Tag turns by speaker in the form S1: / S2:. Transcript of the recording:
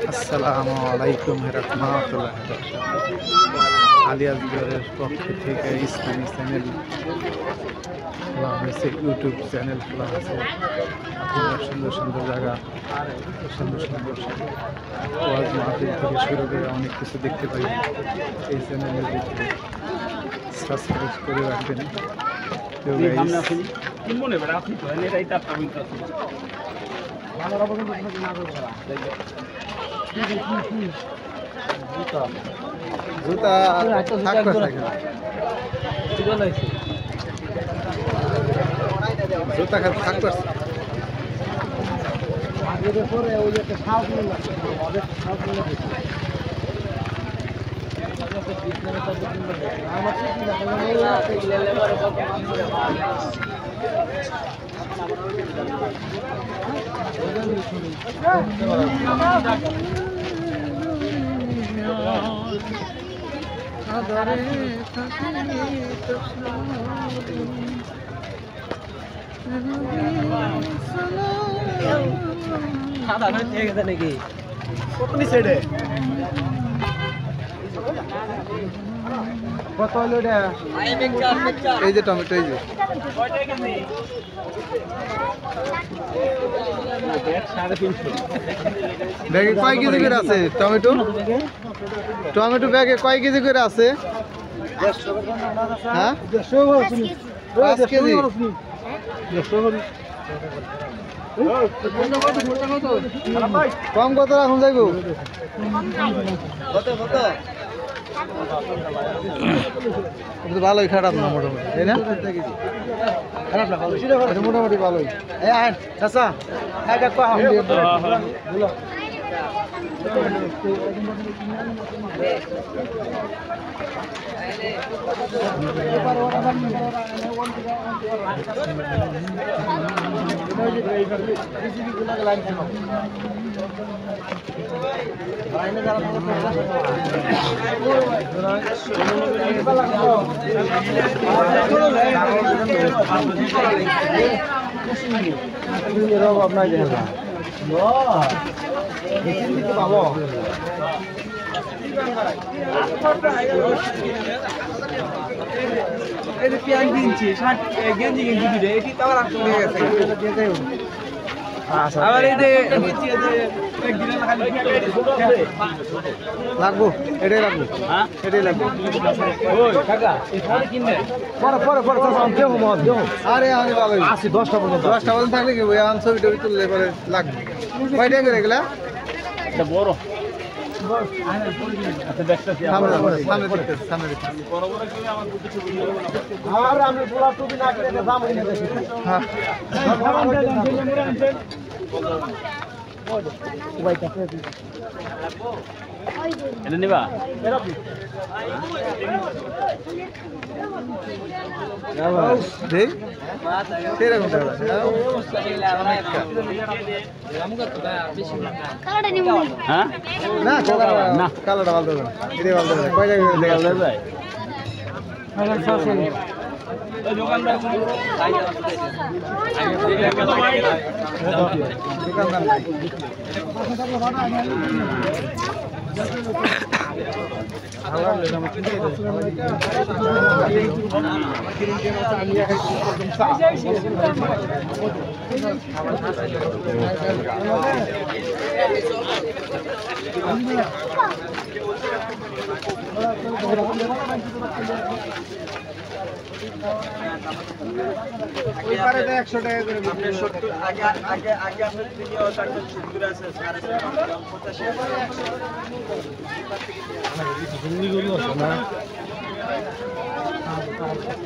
S1: আসসালামু আলাইকুম রাহমাতুল্লাহ। আলিয়াস জোরের পক্ষ থেকে ইসলামী চ্যানেল খোলা হয়েছে, ইউটিউব চ্যানেল খোলা হয়েছে। আপনারা সুন্দর সুন্দর জায়গা, সুন্দর সুন্দর ওয়াজ মাহফিল থেকে শুরু করে অনেক কিছু দেখতে পাই এই চ্যানেলের ভিতরে। সাবস্ক্রাইব করে রাখবেন। জুতা থাকবে জুতা থাকবে নাকি কত হলো এটা? এই যে টমেটো, এই যে ব্যাগে কয় কেজি করে আছে টমেটো? টমেটো ব্যাগে কয় কেজি করে আছে? হ্যাঁ, 5 কেজি। কম কত রাখুন যাইব? ভালোই, খারাপ না মোটামুটি, তাই না? খারাপ না, মোটামুটি ভালোই। চাচা আপনার গেঞ্জি গেঞ্জি এটি তো আবার এই যে লাগবো, এটাই লাগবো, এটাই লাগবো। আরে আমি ভালোই আছি, 10টা পর্যন্ত থাকলে কি ছবি টবি তুললে পরে লাগবে। কয়টা করে এগুলা? বড় এটা নিবা? না কালারটা ভালো হবে না, এটাই ভালো হবে। কয়টা যায়? ওই পারে 100 টাকা করে আপনি 70 আগে আগে আগে আপনার দিকে 70 আছে 85 গরু আছে না।